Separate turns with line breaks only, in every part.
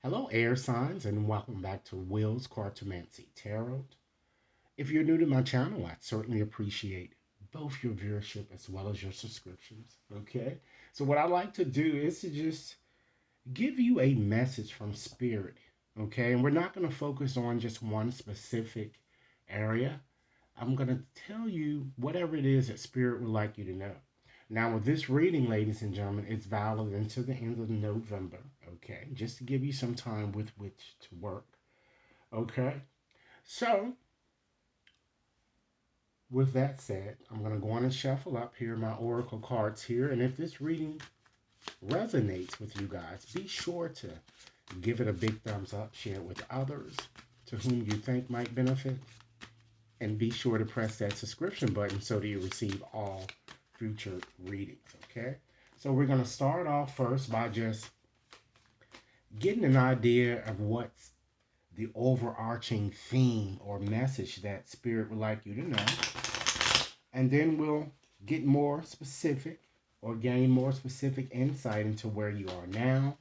Hello, air signs, and welcome back to Will's Cartomancy Tarot. If you're new to my channel, I'd certainly appreciate both your viewership as well as your subscriptions. Okay? So, what I like to do is to just give you a message from Spirit. Okay? And we're not going to focus on just one specific area. I'm going to tell you whatever it is that Spirit would like you to know. Now, with this reading, ladies and gentlemen, it's valid until the end of November. Okay, just to give you some time with which to work. Okay, so with that said, I'm going to go on and shuffle up here my oracle cards here. And if this reading resonates with you guys, be sure to give it a big thumbs up, share it with others to whom you think might benefit, and be sure to press that subscription button so that you receive all future readings. Okay, so we're going to start off first by just getting an idea of what's the overarching theme or message that Spirit would like you to know. And then we'll get more specific or gain more specific insight into where you are now,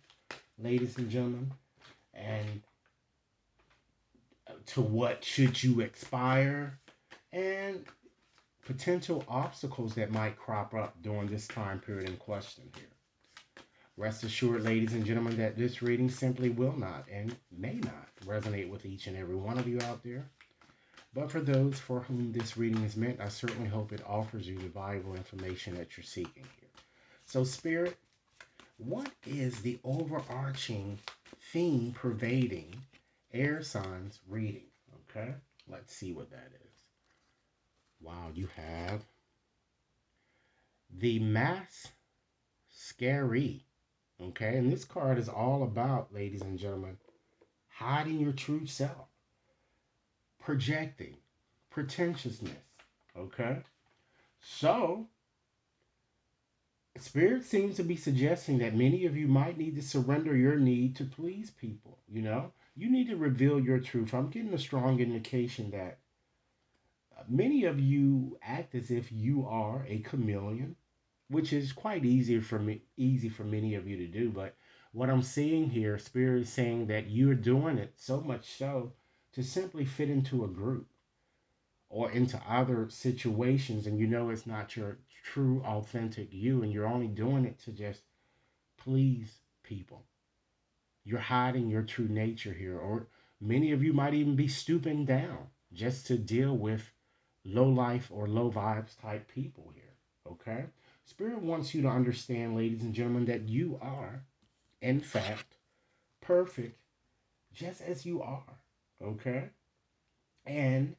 ladies and gentlemen, and to what should you aspire, and potential obstacles that might crop up during this time period in question here. Rest assured, ladies and gentlemen, that this reading simply will not and may not resonate with each and every one of you out there. But for those for whom this reading is meant, I certainly hope it offers you the valuable information that you're seeking here. So, Spirit, what is the overarching theme pervading air signs reading? Okay, let's see what that is. Wow, you have the mass scary. Okay, and this card is all about, ladies and gentlemen, hiding your true self, projecting, pretentiousness. Okay, so Spirit seems to be suggesting that many of you might need to surrender your need to please people. You need to reveal your truth. I'm getting a strong indication that many of you act as if you are a chameleon, which is quite easy for many of you to do. But what I'm seeing here, Spirit is saying that you're doing it so much so to simply fit into a group or into other situations, and you know it's not your true, authentic you, and you're only doing it to just please people. You're hiding your true nature here, or many of you might even be stooping down just to deal with low life or low vibes type people here. Okay? Spirit wants you to understand, ladies and gentlemen, that you are, in fact, perfect just as you are. Okay? And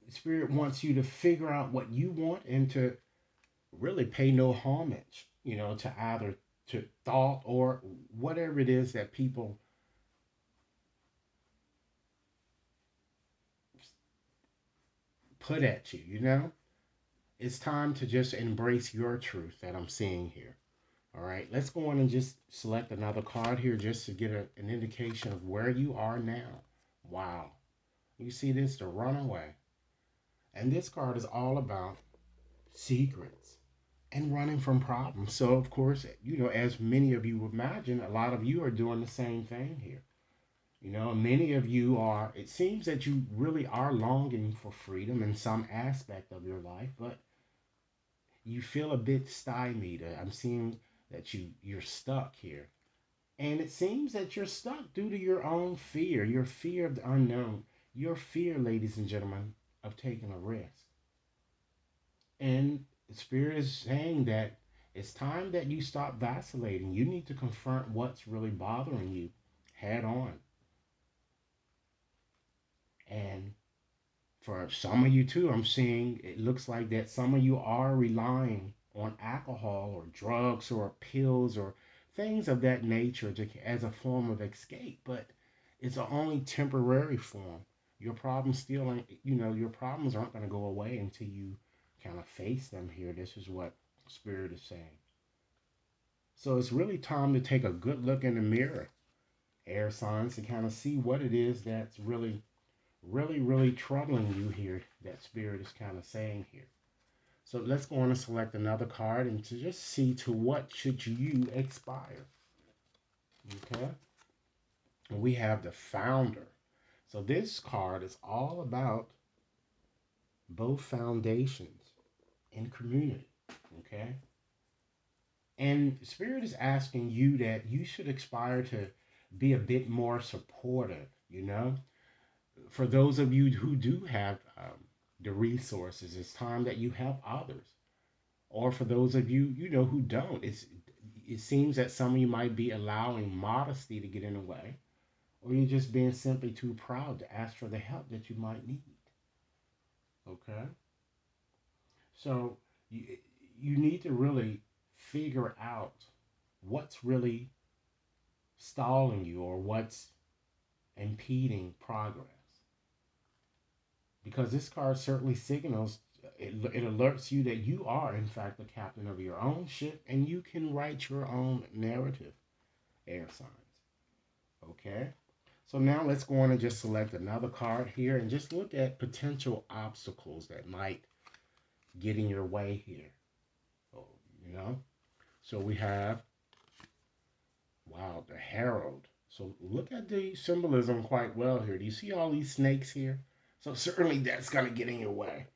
Spirit wants you to figure out what you want and to really pay no homage, to either to thought or whatever it is that people put at you. It's time to just embrace your truth that I'm seeing here. All right, let's go on and just select another card here just to get an indication of where you are now. Wow. You see this, the runaway. And this card is all about secrets and running from problems. So, of course, as many of you imagine, a lot of you are doing the same thing here. Many of you are, it seems that you really are longing for freedom in some aspect of your life, but you feel a bit stymied. I'm seeing that you're stuck here. And it seems that you're stuck due to your fear of the unknown, your fear, ladies and gentlemen, of taking a risk. And the Spirit is saying that it's time that you stop vacillating. You need to confront what's really bothering you head on. And for some of you too, I'm seeing it looks like that some of you are relying on alcohol or drugs or pills or things of that nature as a form of escape, but it's a only temporary form. Your problems still ain't, your problems aren't going to go away until you kind of face them here. This is what Spirit is saying. So it's really time to take a good look in the mirror, air signs, to kind of see what it is that's really troubling you here, that Spirit is kind of saying here. So let's go on and select another card and to just see to what should you aspire. Okay. And we have the founder. So this card is all about both foundations and community. Okay. And Spirit is asking you that you should aspire to be a bit more supportive, you know? For those of you who do have the resources, it's time that you help others. Or for those of you, who don't, it seems that some of you might be allowing modesty to get in the way, or you're just being simply too proud to ask for the help that you might need. Okay? So you, you need to really figure out what's really stalling you or what's impeding progress. Because this card certainly signals, it alerts you that you are, in fact, the captain of your own ship and you can write your own narrative, air signs. Okay? So now let's go on and just select another card here and just look at potential obstacles that might get in your way here. Oh, you know? So we have, wow, the Herald. So look at the symbolism quite well here. Do you see all these snakes here? So certainly that's going to get in your way.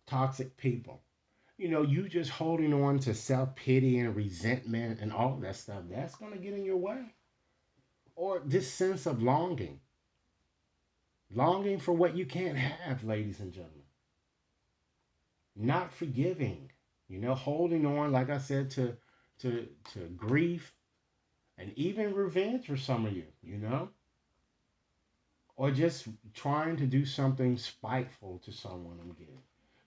Toxic people. You just holding on to self pity and resentment and all of that stuff, that's going to get in your way. Or this sense of longing, longing for what you can't have, ladies and gentlemen. Not forgiving, holding on, like I said, to grief and even revenge for some of you. Or just trying to do something spiteful to someone again.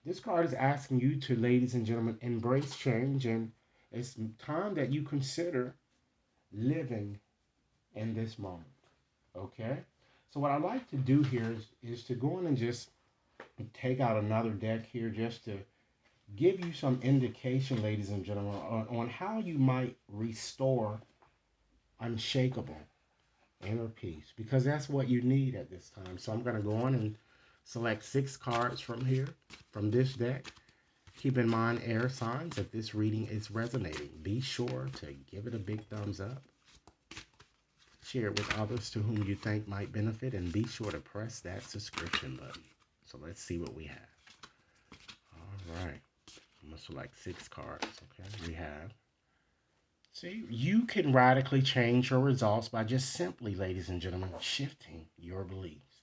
This card is asking you to, ladies and gentlemen, embrace change, and it's time that you consider living in this moment. Okay? So, what I like to do here is to go in and just take out another deck here just to give you some indication, ladies and gentlemen, on how you might restore unshakable inner peace, because that's what you need at this time. So I'm going to go on and select 6 cards from here, from this deck. Keep in mind, air signs, if this reading is resonating, be sure to give it a big thumbs up. Share it with others to whom you think might benefit, and be sure to press that subscription button. So let's see what we have. All right. I'm going to select 6 cards. Okay. We have, see, you can radically change your results by just simply, ladies and gentlemen, shifting your beliefs.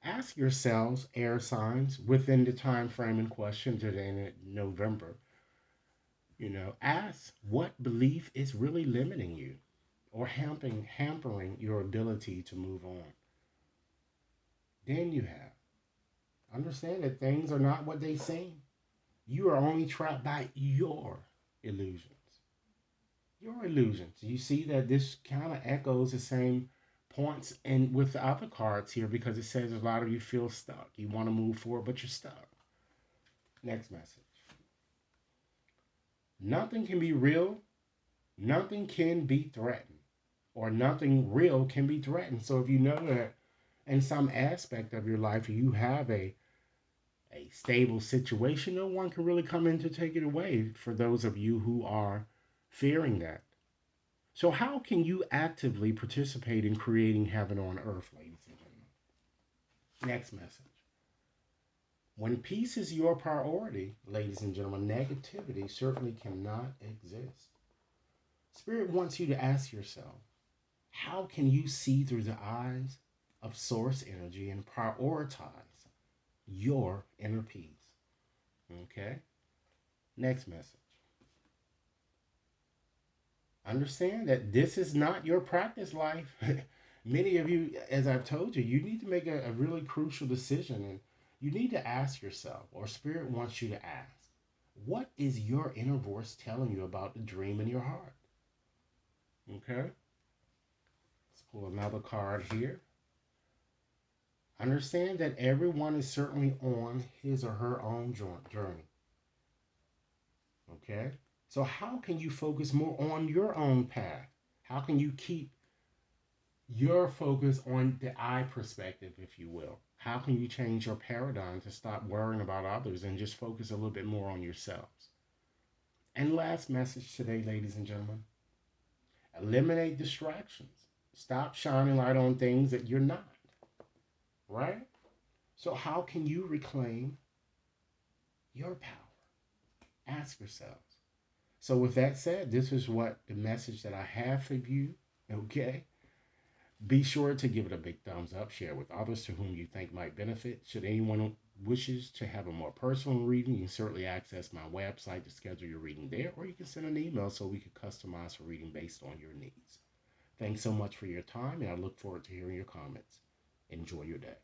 Ask yourselves, air signs, within the time frame in question today in November, ask what belief is really limiting you or hampering your ability to move on. Then you have, understand that things are not what they seem. You are only trapped by your illusions. Your illusions. You see that this kind of echoes the same points and with the other cards here, because it says a lot of you feel stuck. You want to move forward, but you're stuck. Next message. Nothing can be real. Nothing can be threatened. Or nothing real can be threatened. So if you know that in some aspect of your life you have a stable situation, no one can really come in to take it away for those of you who are fearing that. So, how can you actively participate in creating heaven on earth, ladies and gentlemen? Next message. When peace is your priority, ladies and gentlemen, negativity certainly cannot exist. Spirit wants you to ask yourself, how can you see through the eyes of source energy and prioritize your inner peace? Okay? Next message. Understand that this is not your practice life. Many of you, as I've told you, you need to make a really crucial decision, and you need to ask yourself, or Spirit wants you to ask, what is your inner voice telling you about the dream in your heart? Okay? Let's pull another card here. Understand that everyone is certainly on his or her own journey. Okay? So, how can you focus more on your own path? How can you keep your focus on the I perspective, if you will? How can you change your paradigm to stop worrying about others and just focus a little bit more on yourselves? And last message today, ladies and gentlemen, eliminate distractions. Stop shining light on things that you're not, right? So, how can you reclaim your power? Ask yourselves. So, with that said, this is what the message that I have for you. Okay. Be sure to give it a big thumbs up, share with others to whom you think might benefit. Should anyone wishes to have a more personal reading, you can certainly access my website to schedule your reading there, or you can send an email so we can customize a reading based on your needs. Thanks so much for your time, and I look forward to hearing your comments. Enjoy your day.